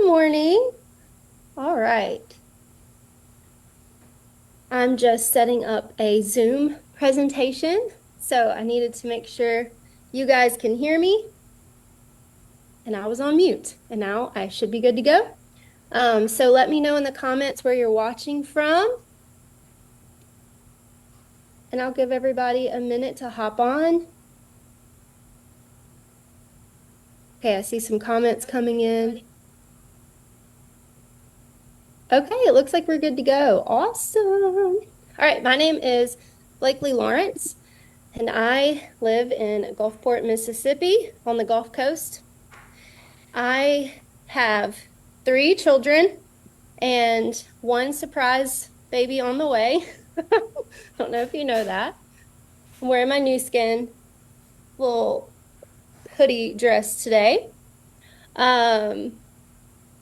morning. All right. I'm just setting up a Zoom presentation, so I needed to make sure you guys can hear me. And I was on mute, and now I should be good to go. So let me know in the comments where you're watching from, and I'll give everybody a minute to hop on. Okay, I see some comments coming in. Okay, it looks like we're good to go. Awesome. All right, my name is Blakely Lawrence, and I live in Gulfport, Mississippi on the Gulf Coast. I have 3 children and one surprise baby on the way. Don't know if you know that. I'm wearing my new skin little hoodie dress today.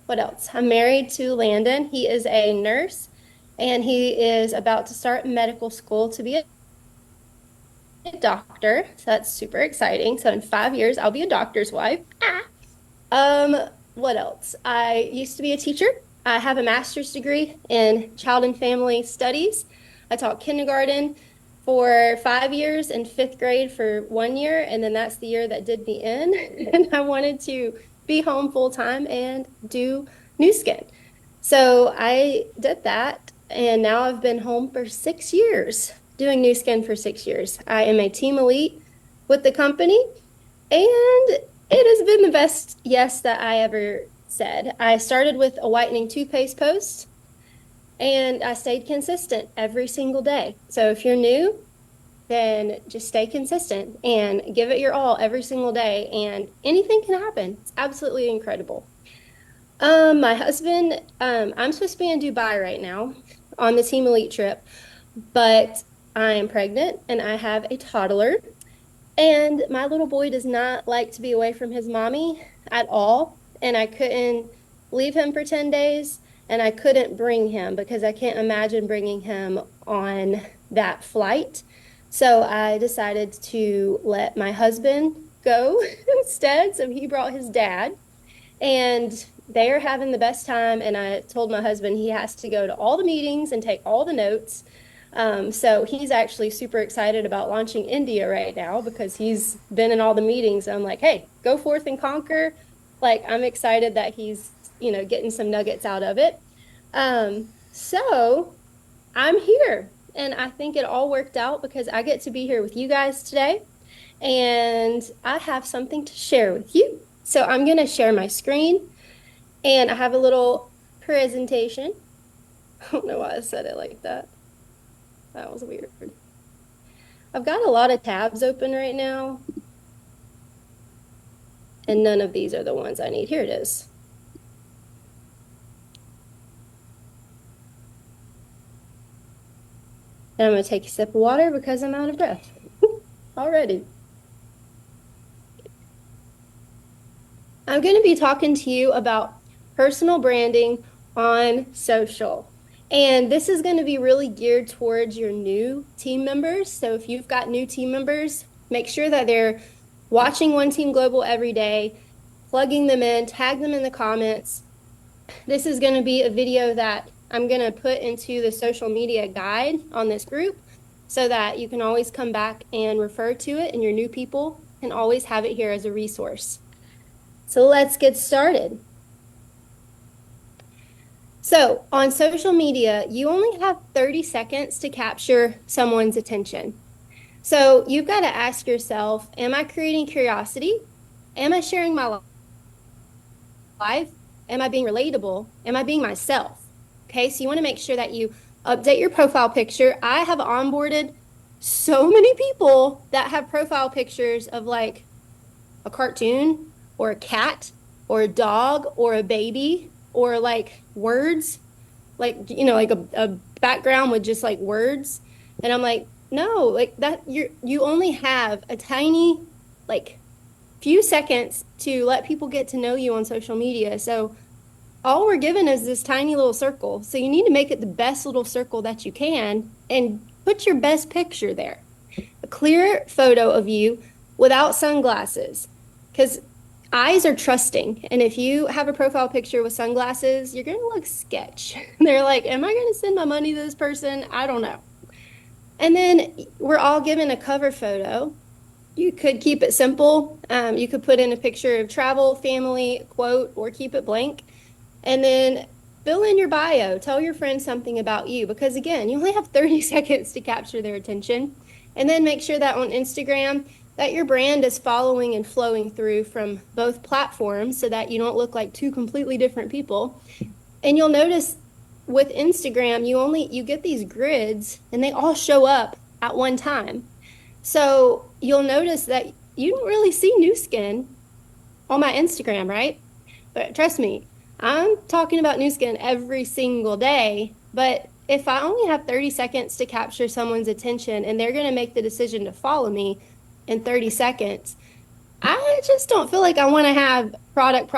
What else? I'm married to Landon. He is a nurse and he is about to start medical school to be a doctor. So that's super exciting. So in 5 years, I'll be a doctor's wife. What else? I used to be a teacher. I have a master's degree in child and family studies. I taught kindergarten for 5 years and 5th grade for 1 year. And then that's the year that did me in. And I wanted to be home full time and do new skin. So I did that. And now I've been home for 6 years, doing new skin for 6 years. I am a team elite with the company, and it has been the best yes that I ever said. I started with a whitening toothpaste post, and I stayed consistent every single day. So if you're new, then just stay consistent and give it your all every single day, and anything can happen. It's absolutely incredible. My husband, I'm supposed to be in Dubai right now on the Team Elite trip, but I am pregnant and I have a toddler. And my little boy does not like to be away from his mommy at all. And I couldn't leave him for 10 days, and I couldn't bring him because I can't imagine bringing him on that flight. So I decided to let my husband go instead. So he brought his dad, and they are having the best time. And I told my husband he has to go to all the meetings and take all the notes. So he's actually super excited about launching India right now because he's been in all the meetings. I'm like, hey, go forth and conquer. Like, I'm excited that he's, getting some nuggets out of it. So I'm here, and I think it all worked out because I get to be here with you guys today, and I have something to share with you. So I'm going to share my screen, and I have a little presentation. I don't know why I said it like that. That was weird. I've got a lot of tabs open right now, and none of these are the ones I need. Here it is. And I'm going to take a sip of water because I'm out of breath already. I'm going to be talking to you about personal branding on social. And this is going to be really geared towards your new team members. So if you've got new team members, make sure that they're watching One Team Global every day, plugging them in, tag them in the comments. This is going to be a video that I'm going to put into the social media guide on this group so that you can always come back and refer to it, and your new people can always have it here as a resource. So let's get started. So on social media, you only have 30 seconds to capture someone's attention. So you've got to ask yourself, am I creating curiosity? Am I sharing my life? Am I being relatable? Am I being myself? Okay, so you want to make sure that you update your profile picture. I have onboarded so many people that have profile pictures of like a cartoon or a cat or a dog or a baby or like words, like, like a background with just like words. And I'm like, no, like that, you only have a tiny, like few seconds to let people get to know you on social media. So all we're given is this tiny little circle. So you need to make it the best little circle that you can and put your best picture there. A clear photo of you without sunglasses. Because Eyes are trusting. And if you have a profile picture with sunglasses, you're going to look sketch. They're like, am I going to send my money to this person? I don't know. And then we're all given a cover photo. You could keep it simple. You could put in a picture of travel, family, quote, or keep it blank. And then fill in your bio. Tell your friends something about you because, again, you only have 30 seconds to capture their attention. And then make sure that on Instagram that your brand is following and flowing through from both platforms so that you don't look like two completely different people. And you'll notice with Instagram, you get these grids and they all show up at one time. So you'll notice that you don't really see new skin on my Instagram, right? But trust me, I'm talking about new skin every single day. But if I only have 30 seconds to capture someone's attention and they're going to make the decision to follow me in 30 seconds, I just don't feel like I want to have product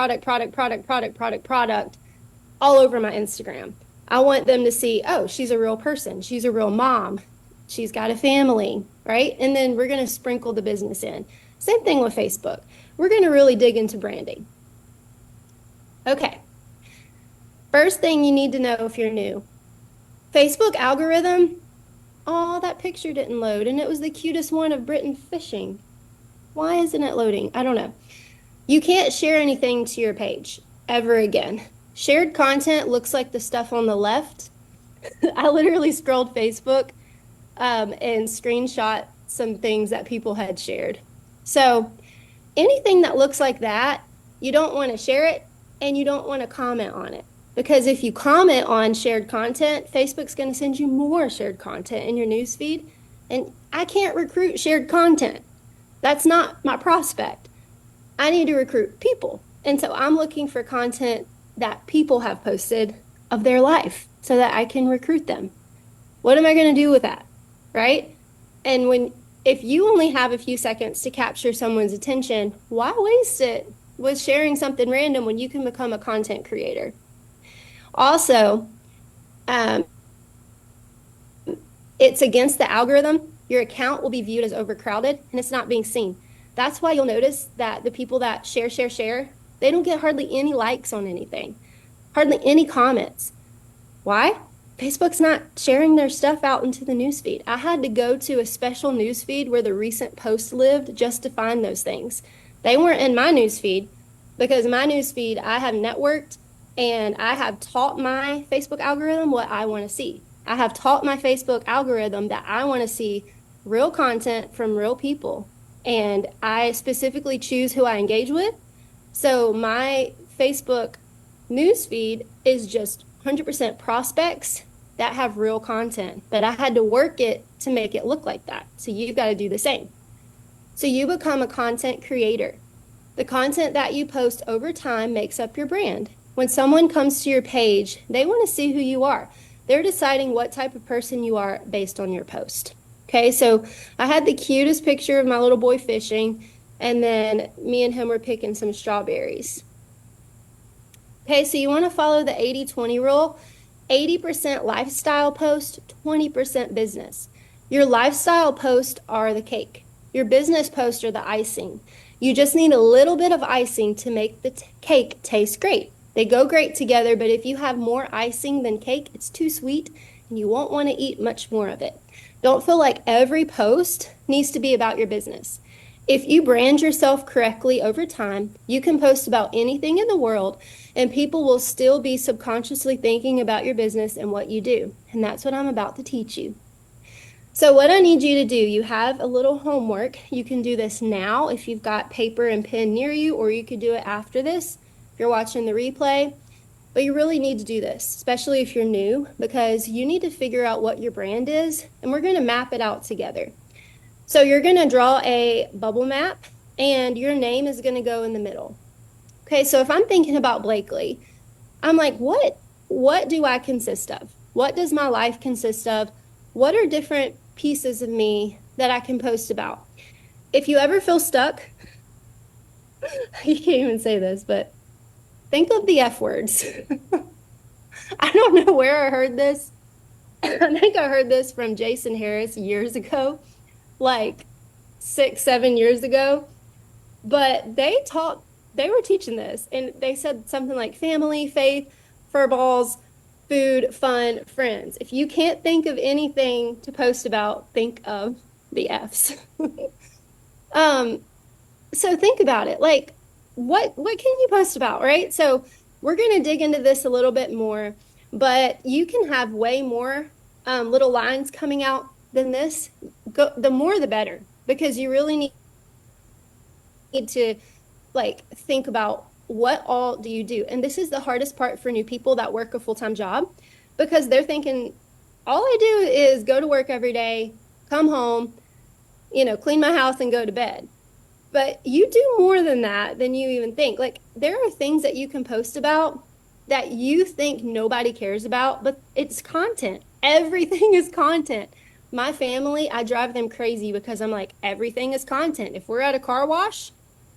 all over my Instagram. I want them to see, oh, she's a real person. She's a real mom. She's got a family, right? And then we're going to sprinkle the business in. Same thing with Facebook. We're going to really dig into branding. Okay. First thing you need to know if you're new. Facebook algorithm. Oh, that picture didn't load, and it was the cutest one of Britain fishing. Why isn't it loading? I don't know. You can't share anything to your page ever again. Shared content looks like the stuff on the left. I literally scrolled Facebook and screenshot some things that people had shared. So anything that looks like that, you don't want to share it and you don't want to comment on it. Because if you comment on shared content, Facebook's going to send you more shared content in your newsfeed. And I can't recruit shared content. That's not my prospect. I need to recruit people. And so I'm looking for content that people have posted of their life so that I can recruit them. What am I going to do with that? Right? And if you only have a few seconds to capture someone's attention, why waste it with sharing something random when you can become a content creator? Also, it's against the algorithm. Your account will be viewed as overcrowded and it's not being seen. That's why you'll notice that the people that share, they don't get hardly any likes on anything, hardly any comments. Why? Facebook's not sharing their stuff out into the newsfeed. I had to go to a special newsfeed where the recent posts lived just to find those things. They weren't in my newsfeed because my newsfeed, I have networked and I have taught my Facebook algorithm what I want to see. I have taught my Facebook algorithm that I want to see real content from real people. And I specifically choose who I engage with. So my Facebook newsfeed is just 100% prospects that have real content. But I had to work it to make it look like that. So you've got to do the same. So you become a content creator. The content that you post over time makes up your brand. When someone comes to your page, they want to see who you are. They're deciding what type of person you are based on your post. Okay, so I had the cutest picture of my little boy fishing, and then me and him were picking some strawberries. Okay, so you want to follow the 80-20 rule. 80% lifestyle post, 20% business. Your lifestyle posts are the cake. Your business posts are the icing. You just need a little bit of icing to make the cake taste great. They go great together, but if you have more icing than cake, it's too sweet and you won't want to eat much more of it. Don't feel like every post needs to be about your business. If you brand yourself correctly over time, you can post about anything in the world and people will still be subconsciously thinking about your business and what you do. And that's what I'm about to teach you. So what I need you to do, you have a little homework. You can do this now if you've got paper and pen near you, or you could do it after this if you're watching the replay. But you really need to do this, especially if you're new, because you need to figure out what your brand is, and we're going to map it out together. So you're going to draw a bubble map, and your name is going to go in the middle. Okay, so if I'm thinking about Blakely, I'm like, what do I consist of? What does my life consist of? What are different pieces of me that I can post about? If you ever feel stuck, you can't even say this, but think of the F words. I don't know where I heard this. I think I heard this from Jason Harris years ago, like 6, 7 years ago. But they taught they were teaching this, and they said something like family, faith, fur balls, food, fun, friends. If you can't think of anything to post about, think of the F's. Um, so think about it. Like, what can you post about, right? So we're going to dig into this a little bit more, but you can have way more little lines coming out than this. The more, the better, because you really need to like think about what all do you do. And this is the hardest part for new people that work a full-time job, because they're thinking, all I do is go to work every day, come home, clean my house and go to bed. But you do more than that than you even think. Like, there are things that you can post about that you think nobody cares about, but it's content. Everything is content. My family, I drive them crazy because I'm like, everything is content. If we're at a car wash,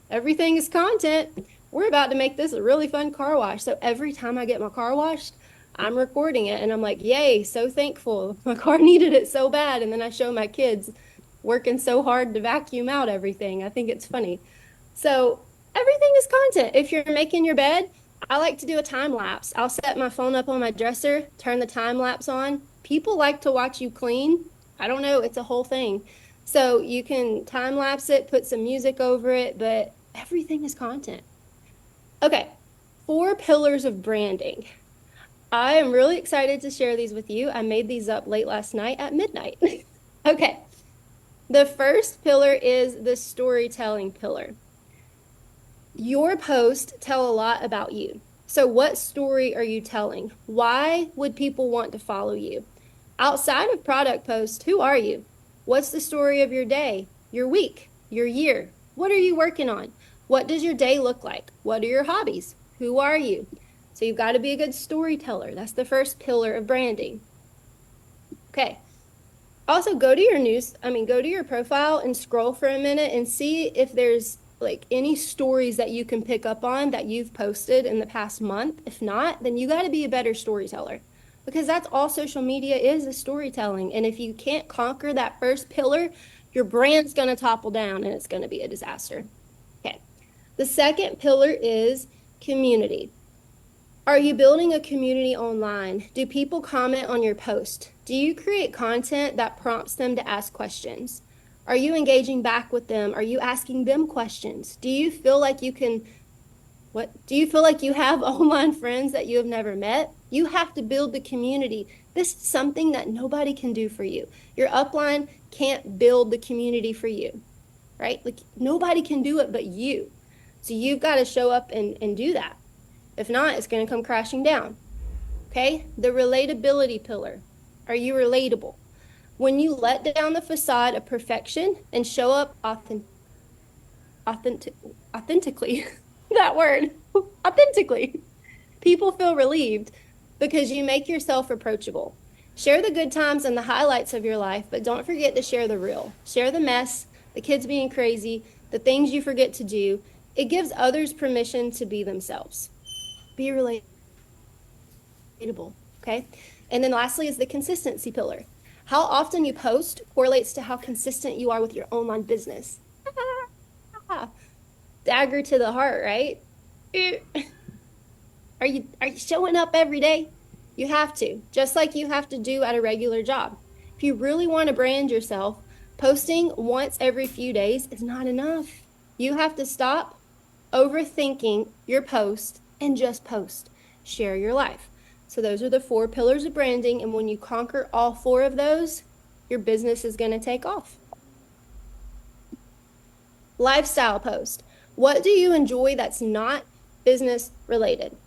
everything is content. We're about to make this a really fun car wash. So every time I get my car washed, I'm recording it and I'm like, yay, so thankful. My car needed it so bad. And then I show my kids working so hard to vacuum out everything. I think it's funny. So everything is content. If you're making your bed, I like to do a time lapse. I'll set my phone up on my dresser, turn the time lapse on. People like to watch you clean. I don't know, it's a whole thing. So you can time lapse it, put some music over it, but everything is content. Okay, 4 pillars of branding. I am really excited to share these with you. I made these up late last night at midnight. Okay, the first pillar is the storytelling pillar. Your posts tell a lot about you. So what story are you telling? Why would people want to follow you? Outside of product posts, who are you? What's the story of your day, your week, your year? What are you working on? What does your day look like? What are your hobbies? Who are you? So you've got to be a good storyteller. That's the first pillar of branding. Okay. Also, go to your profile and scroll for a minute and see if there's like any stories that you can pick up on that you've posted in the past month. If not, then you got to be a better storyteller, because that's all social media is storytelling. And if you can't conquer that first pillar, your brand's going to topple down and it's going to be a disaster. Okay. The second pillar is community. Are you building a community online? Do people comment on your post? Do you create content that prompts them to ask questions? Are you engaging back with them? Are you asking them questions? Do you feel like you have online friends that you have never met? You have to build the community. This is something that nobody can do for you. Your upline can't build the community for you, right? Like, nobody can do it but you. So you've got to show up and do that. If not, it's going to come crashing down. Okay? The relatability pillar. Are you relatable? When you let down the facade of perfection and show up authentically, that word, authentically, people feel relieved because you make yourself approachable. Share the good times and the highlights of your life, but don't forget to share the real. Share the mess, the kids being crazy, the things you forget to do. It gives others permission to be themselves. Be relatable, okay? And then lastly is the consistency pillar. How often you post correlates to how consistent you are with your online business. Dagger to the heart, right? Are you showing up every day? You have to, just like you have to do at a regular job. If you really want to brand yourself, posting once every few days is not enough. You have to stop overthinking your post and just post. Share your life. So those are the 4 pillars of branding. And when you conquer all 4 of those, your business is going to take off. Lifestyle post. What do you enjoy that's not business related?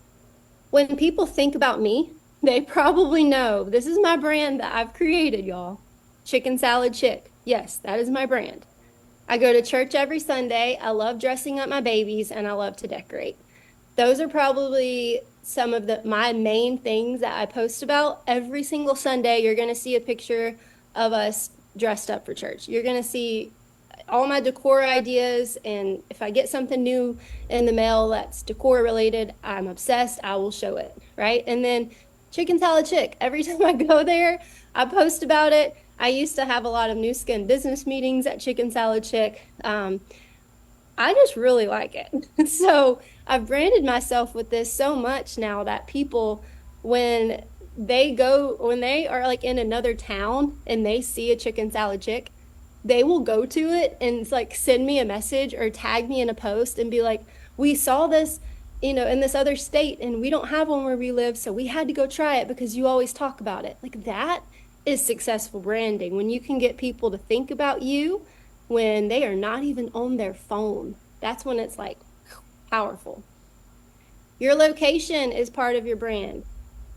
When people think about me, they probably know this is my brand that I've created, y'all. Chicken Salad Chick. Yes, that is my brand. I go to church every Sunday. I love dressing up my babies and I love to decorate. Those are probably some of my main things that I post about. Every single Sunday, you're going to see a picture of us dressed up for church. You're going to see all my decor ideas, and if I get something new in the mail that's decor related, I'm obsessed. I will show it, right? And then Chicken Salad Chick. Every time I go there, I post about it. I used to have a lot of new skin business meetings at Chicken Salad Chick. I just really like it. So I've branded myself with this so much now that people, when when they are like in another town and they see a chicken salad chick, they will go to it and like send me a message or tag me in a post and be like, we saw this, in this other state and we don't have one where we live. So we had to go try it because you always talk about it. Like that is successful branding when you can get people to think about you when they are not even on their phone. That's when it's like powerful. Your location is part of your brand.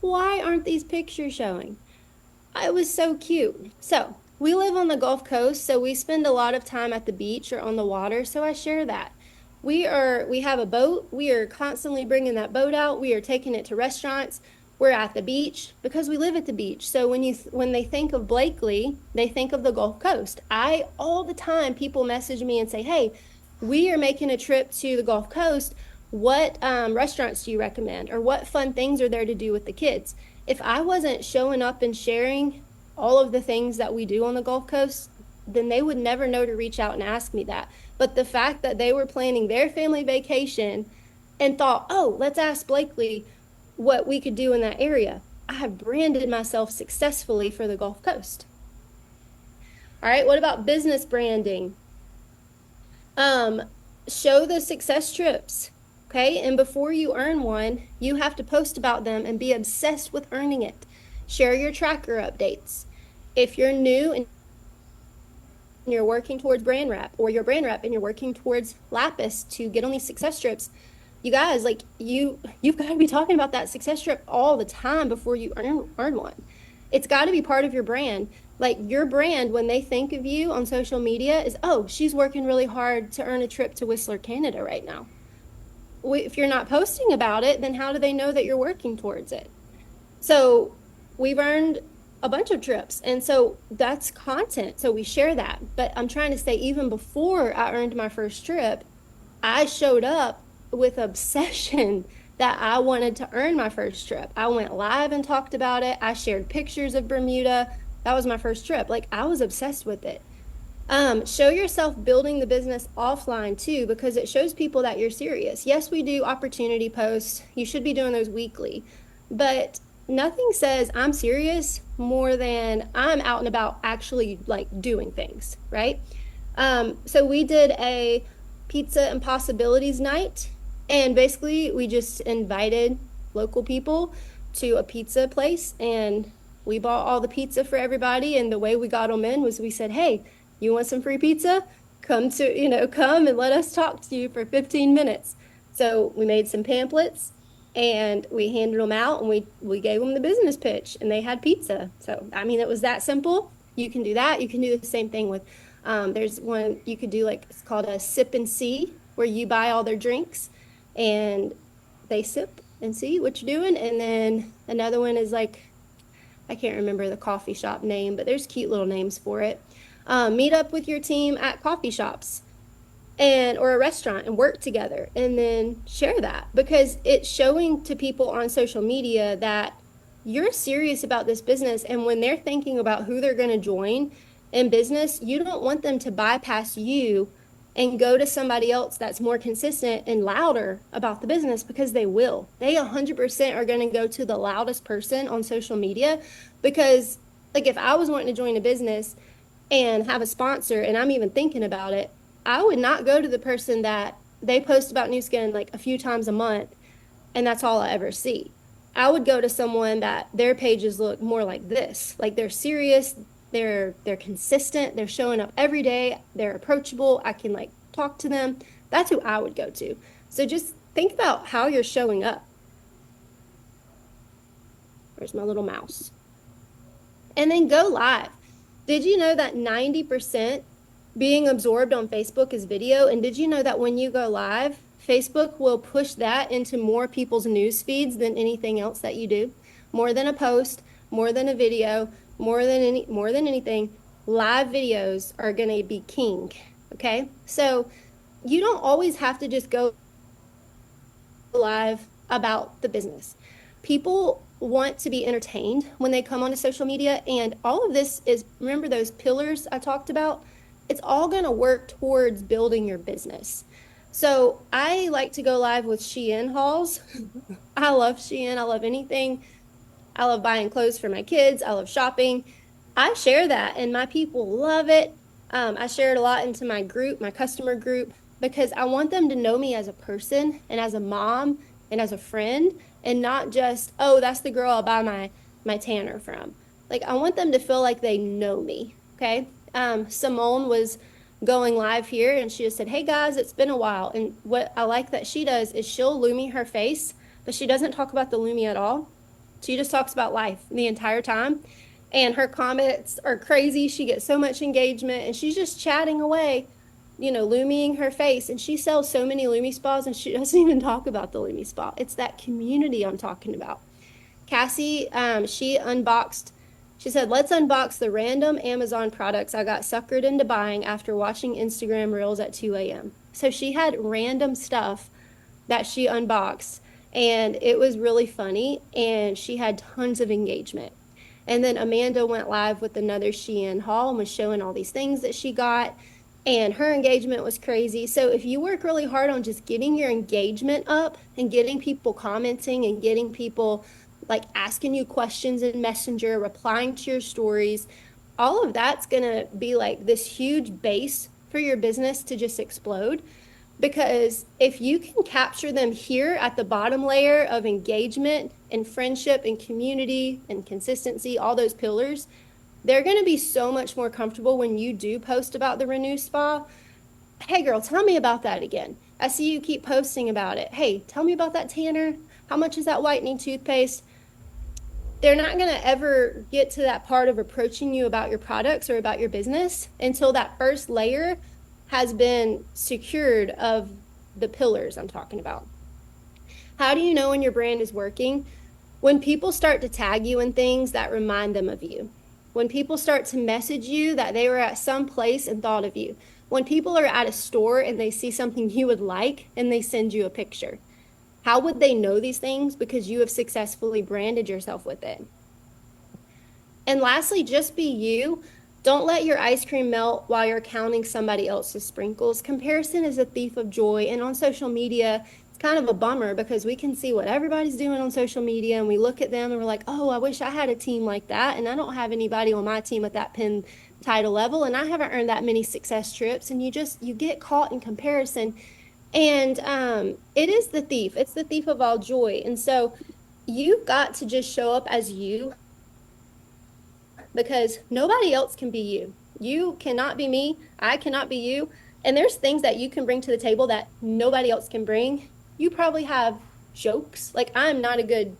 Why aren't these pictures showing? It was so cute. So, we live on the Gulf Coast, so we spend a lot of time at the beach or on the water, so I share that. We have a boat. We are constantly bringing that boat out. We are taking it to restaurants. We're at the beach because we live at the beach. So when they think of Blakely, they think of the Gulf Coast. I all the time people message me and say, "Hey, we are making a trip to the Gulf Coast. What restaurants do you recommend? Or what fun things are there to do with the kids?" If I wasn't showing up and sharing all of the things that we do on the Gulf Coast, then they would never know to reach out and ask me that. But the fact that they were planning their family vacation and thought, oh, let's ask Blakely what we could do in that area, I have branded myself successfully for the Gulf Coast. All right, what about business branding? Show the success trips. Okay, and before you earn one, you have to post about them and be obsessed with earning it. Share your tracker updates. If you're new and you're working towards brand rep, or you're brand rep and you're working towards Lapis to get on these success trips, you guys, like you've got to be talking about that success trip all the time before you earn one. It's got to be part of your brand. Like your brand, when they think of you on social media, is, oh, she's working really hard to earn a trip to Whistler, Canada right now. If you're not posting about it, then how do they know that you're working towards it? So we've earned a bunch of trips. And so that's content. So we share that. But I'm trying to say, even before I earned my first trip, I showed up with obsession that I wanted to earn my first trip. I went live and talked about it. I shared pictures of Bermuda. That was my first trip. Like I was obsessed with it. Show yourself building the business offline too, because it shows people that you're serious. Yes, we do opportunity posts. You should be doing those weekly, but nothing says I'm serious more than I'm out and about actually like doing things, right? So we did a pizza and possibilities night, and basically we just invited local people to a pizza place and we bought all the pizza for everybody. And the way we got them in was we said, hey, you want some free pizza? Come and let us talk to you for 15 minutes. So we made some pamphlets and we handed them out and we gave them the business pitch and they had pizza. So, I mean, it was that simple. You can do that. You can do the same thing with, there's one you could do, like, it's called a sip and see, where you buy all their drinks and they sip and see what you're doing. And then another one is like, I can't remember the coffee shop name, but there's cute little names for it. Meet up with your team at coffee shops or a restaurant and work together, and then share that, because it's showing to people on social media that you're serious about this business. And when they're thinking about who they're going to join in business, you don't want them to bypass you and go to somebody else that's more consistent and louder about the business, because they will. They 100% are going to go to the loudest person on social media, because like if I was wanting to join a business and have a sponsor and I'm even thinking about it, I would not go to the person that they post about Nu Skin like a few times a month and that's all I ever see. I would go to someone that their pages look more like this. Like they're serious, they're consistent, they're showing up every day, they're approachable, I can like talk to them. That's who I would go to. So just think about how you're showing up. Where's my little mouse? And then go live. Did you know that 90% being absorbed on Facebook is video? And did you know that when you go live, Facebook will push that into more people's news feeds than anything else that you do? More than a post, more than a video, more than anything, live videos are going to be king. Okay? So you don't always have to just go live about the business. People want to be entertained when they come onto social media, and all of this is, remember those pillars I talked about? It's all going to work towards building your business. So I like to go live with Shein hauls. I love Shein. I love anything. I love buying clothes for my kids. I love shopping. I share that and my people love it. I share it a lot into my group, my customer group, because I want them to know me as a person and as a mom and as a friend, and not just, oh, that's the girl I'll buy my tanner from. Like I want them to feel like they know me. Okay. Simone was going live here and she just said, "Hey guys, it's been a while." And what I like that she does is she'll Lumi her face, but she doesn't talk about the Lumi at all. She just talks about life the entire time. And her comments are crazy. She gets so much engagement and she's just chatting away, Luming her face. And she sells so many Lumi spas and she doesn't even talk about the Lumi spa. It's that community I'm talking about. Cassie, she said, "Let's unbox the random Amazon products I got suckered into buying after watching Instagram Reels at 2 a.m." So she had random stuff that she unboxed and it was really funny and she had tons of engagement. And then Amanda went live with another Shein haul and was showing all these things that she got and her engagement was crazy. So if you work really hard on just getting your engagement up and getting people commenting and getting people like asking you questions in Messenger, replying to your stories, all of that's going to be like this huge base for your business to just explode. Because if you can capture them here at the bottom layer of engagement and friendship and community and consistency, all those pillars, they're going to be so much more comfortable when you do post about the Renew Spa. "Hey girl, tell me about that again. I see you keep posting about it. Hey, tell me about that tanner. How much is that whitening toothpaste?" They're not going to ever get to that part of approaching you about your products or about your business until that first layer has been secured of the pillars I'm talking about. How do you know when your brand is working? When people start to tag you in things that remind them of you. When people start to message you that they were at some place and thought of you. When people are at a store and they see something you would like and they send you a picture. How would they know these things? Because you have successfully branded yourself with it. And lastly, just be you. Don't let your ice cream melt while you're counting somebody else's sprinkles. Comparison is a thief of joy. And on social media, it's kind of a bummer because we can see what everybody's doing on social media and we look at them and we're like, oh, I wish I had a team like that. And I don't have anybody on my team at that pin title level. And I haven't earned that many success trips. And you get caught in comparison. And it is the thief. It's the thief of all joy. And so you've got to just show up as you because nobody else can be you. You cannot be me. I cannot be you. And there's things that you can bring to the table that nobody else can bring. You probably have jokes. Like I'm not a good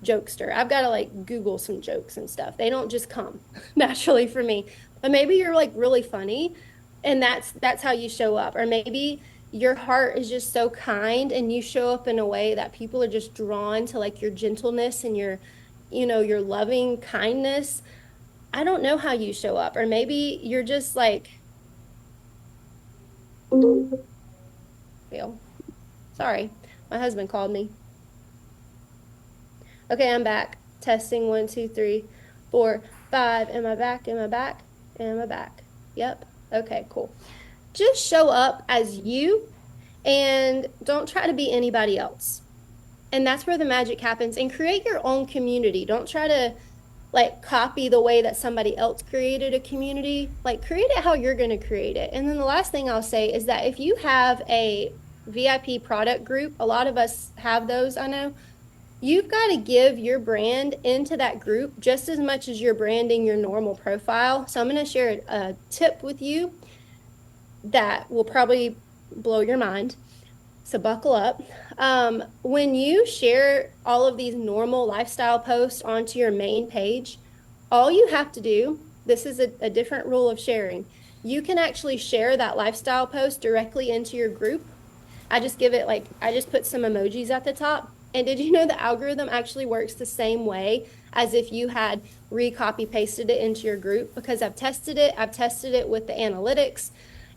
jokester. I've got to like Google some jokes and stuff. They don't just come naturally for me. But maybe you're like really funny and that's how you show up. Or maybe your heart is just so kind and you show up in a way that people are just drawn to like your gentleness and your loving kindness. I don't know how you show up. Or maybe you're just like, Bill, sorry, my husband called me. Okay, I'm back. Testing 1, 2, 3, 4, 5. Am I back? Am I back? Am I back? Yep. Okay, cool. Just show up as you and don't try to be anybody else. And that's where the magic happens. And create your own community. Don't try to like copy the way that somebody else created a community. Like create it how you're going to create it. And then the last thing I'll say is that if you have a VIP product group, a lot of us have those, I know. You've got to give your brand into that group just as much as you're branding your normal profile. So I'm going to share a tip with you that will probably blow your mind. So buckle up. When you share all of these normal lifestyle posts onto your main page, all you have to do, this is a different rule of sharing. You can actually share that lifestyle post directly into your group. I just put some emojis at the top. And did you know the algorithm actually works the same way as if you had recopy pasted it into your group? Because I've tested it with the analytics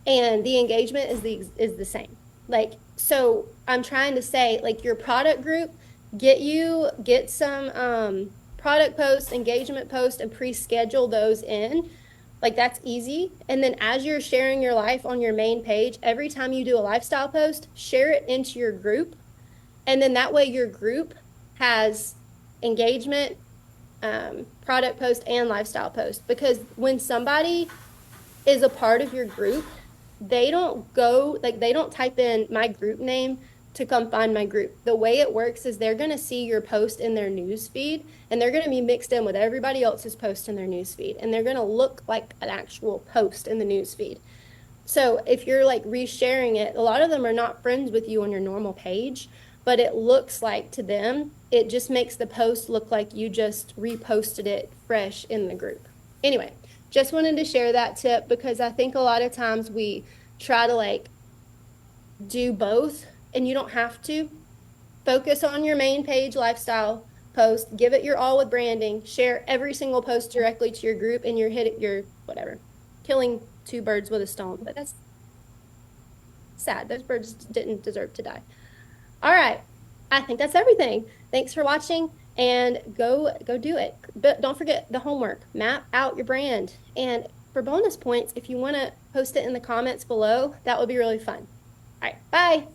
and the engagement is the same. Like, so I'm trying to say, like, your product group, get some product posts, engagement posts, and pre-schedule those in. Like that's easy. And then as you're sharing your life on your main page, every time you do a lifestyle post, share it into your group. And then that way your group has engagement, product post, and lifestyle post. Because when somebody is a part of your group, they don't go, like, they don't type in my group name to come find my group. The way it works is they're going to see your post in their news feed, and they're going to be mixed in with everybody else's post in their news feed, and they're going to look like an actual post in the news feed. So if you're like resharing it, a lot of them are not friends with you on your normal page, but it looks like to them, it just makes the post look like you just reposted it fresh in the group. Anyway, just wanted to share that tip because I think a lot of times we try to like do both and you don't have to. Focus on your main page lifestyle post, give it your all with branding, share every single post directly to your group, and you're whatever, killing two birds with a stone. But that's sad. Those birds didn't deserve to die. All right. I think that's everything. Thanks for watching and go do it. But don't forget the homework. Map out your brand. And for bonus points, if you want to post it in the comments below, that would be really fun. All right. Bye. Thanks.